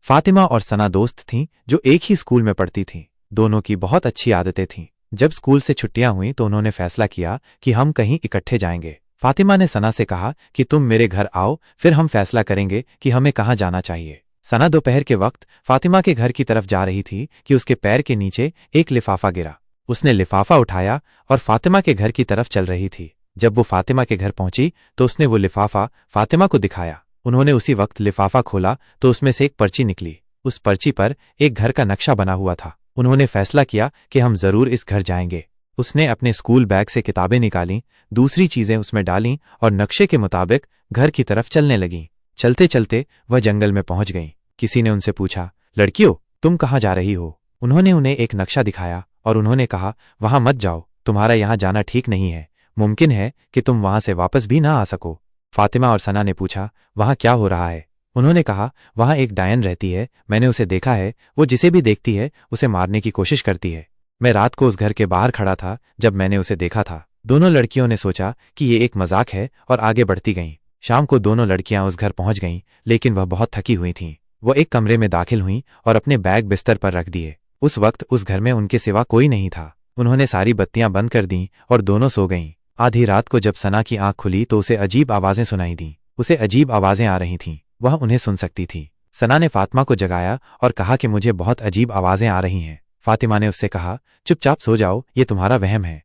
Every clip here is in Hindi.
फातिमा और सना दोस्त थीं जो एक ही स्कूल में पढ़ती थीं। दोनों की बहुत अच्छी आदतें थीं। जब स्कूल से छुट्टियां हुईं तो उन्होंने फैसला किया कि हम कहीं इकट्ठे जाएंगे। फातिमा ने सना से कहा कि तुम मेरे घर आओ, फिर हम फैसला करेंगे कि हमें कहाँ जाना चाहिए। सना दोपहर के वक्त फातिमा के घर की तरफ जा रही थी कि उसके पैर के नीचे एक लिफाफा गिरा। उसने लिफाफा उठाया और फातिमा के घर की तरफ चल रही थी। जब वो फातिमा के घर पहुंची तो उसने वो लिफाफा फातिमा को दिखाया। उन्होंने उसी वक्त लिफाफा खोला तो उसमें से एक पर्ची निकली। उस पर्ची पर एक घर का नक्शा बना हुआ था। उन्होंने फैसला किया कि हम जरूर इस घर जाएंगे। उसने अपने स्कूल बैग से किताबें निकालीं, दूसरी चीजें उसमें डालीं और नक्शे के मुताबिक घर की तरफ चलने लगीं। चलते चलते वह जंगल में पहुंच गईं। किसी ने उनसे पूछा, लड़कियों, तुम कहाँ जा रही हो? उन्होंने उन्हें एक नक्शा दिखाया और उन्होंने कहा, वहां मत जाओ, तुम्हारा यहां जाना ठीक नहीं है। मुमकिन है कि तुम वहां से वापस भी ना आ सको। फातिमा और सना ने पूछा, वहां क्या हो रहा है? उन्होंने कहा, वहां एक डायन रहती है, मैंने उसे देखा है। वो जिसे भी देखती है उसे मारने की कोशिश करती है। मैं रात को उस घर के बाहर खड़ा था जब मैंने उसे देखा था। दोनों लड़कियों ने सोचा कि ये एक मजाक है और आगे बढ़ती गईं। शाम को दोनों लड़कियां उस घर पहुंच गईं, लेकिन वह बहुत थकी हुई थीं। वो एक कमरे में दाखिल हुईं और अपने बैग बिस्तर पर रख दिए। उस वक्त उस घर में उनके सिवा कोई नहीं था। उन्होंने सारी बत्तियां बंद कर दीं और दोनों सो गईं। आधी रात को जब सना की आंख खुली तो उसे अजीब आवाजें सुनाई दीं। उसे अजीब आवाजें आ रही थीं, वह उन्हें सुन सकती थी। सना ने फातिमा को जगाया और कहा कि मुझे बहुत अजीब आवाजें आ रही हैं। फातिमा ने उससे कहा, चुपचाप सो जाओ, ये तुम्हारा वहम है।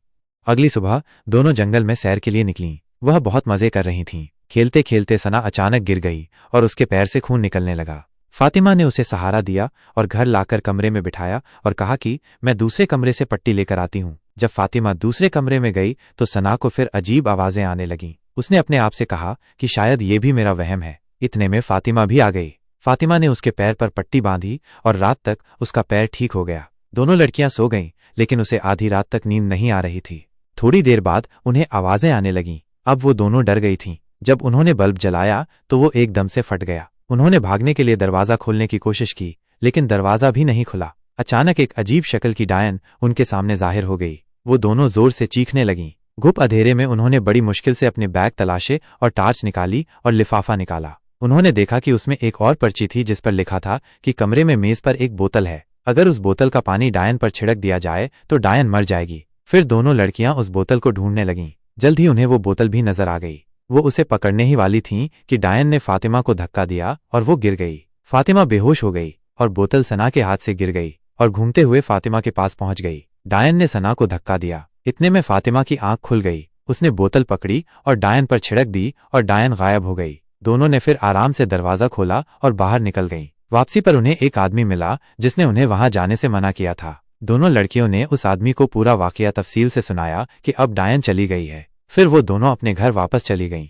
अगली सुबह दोनों जंगल में सैर के लिए निकलीं। वह बहुत मजे कर रही थीं। खेलते खेलते सना अचानक गिर गई और उसके पैर से खून निकलने लगा। फातिमा ने उसे सहारा दिया और घर लाकर कमरे में बिठाया और कहा कि मैं दूसरे कमरे से पट्टी लेकर आती हूँ। जब फातिमा दूसरे कमरे में गई तो सना को फिर अजीब आवाजें आने लगीं। उसने अपने आप से कहा कि शायद ये भी मेरा वहम है। इतने में फातिमा भी आ गई। फातिमा ने उसके पैर पर पट्टी बांधी और रात तक उसका पैर ठीक हो गया। दोनों लड़कियां सो गईं, लेकिन उसे आधी रात तक नींद नहीं आ रही थी। थोड़ी देर बाद उन्हें आवाजें आने लगीं। अब वो दोनों डर गई थीं। जब उन्होंने बल्ब जलाया तो वो एकदम से फट गया। उन्होंने भागने के लिए दरवाजा खोलने की कोशिश की, लेकिन दरवाजा भी नहीं खुला। अचानक एक अजीब शक्ल की डायन उनके सामने जाहिर हो गई। वो दोनों जोर से चीखने लगीं। गुप अंधेरे में उन्होंने बड़ी मुश्किल से अपने बैग तलाशे और टार्च निकाली और लिफाफा निकाला। उन्होंने देखा कि उसमें एक और पर्ची थी जिस पर लिखा था कि कमरे में मेज पर एक बोतल है। अगर उस बोतल का पानी डायन पर छिड़क दिया जाए तो डायन मर जाएगी। फिर दोनों लड़कियां उस बोतल को ढूंढने लगीं। जल्द ही उन्हें वो बोतल भी नजर आ गई। वो उसे पकड़ने ही वाली थीं कि डायन ने फातिमा को धक्का दिया और वो गिर गई। फातिमा बेहोश हो गई और बोतल सना के हाथ से गिर गई और घूमते हुए फातिमा के पास पहुंच गई। डायन ने सना को धक्का दिया। इतने में फातिमा की आंख खुल गई। उसने बोतल पकड़ी और डायन पर छिड़क दी और डायन गायब हो गई। दोनों ने फिर आराम से दरवाजा खोला और बाहर निकल गईं। वापसी पर उन्हें एक आदमी मिला जिसने उन्हें वहां जाने से मना किया था। दोनों लड़कियों ने उस आदमी को पूरा वाकया तफसील से सुनाया कि अब डायन चली गई है। फिर वो दोनों अपने घर वापस चली गईं।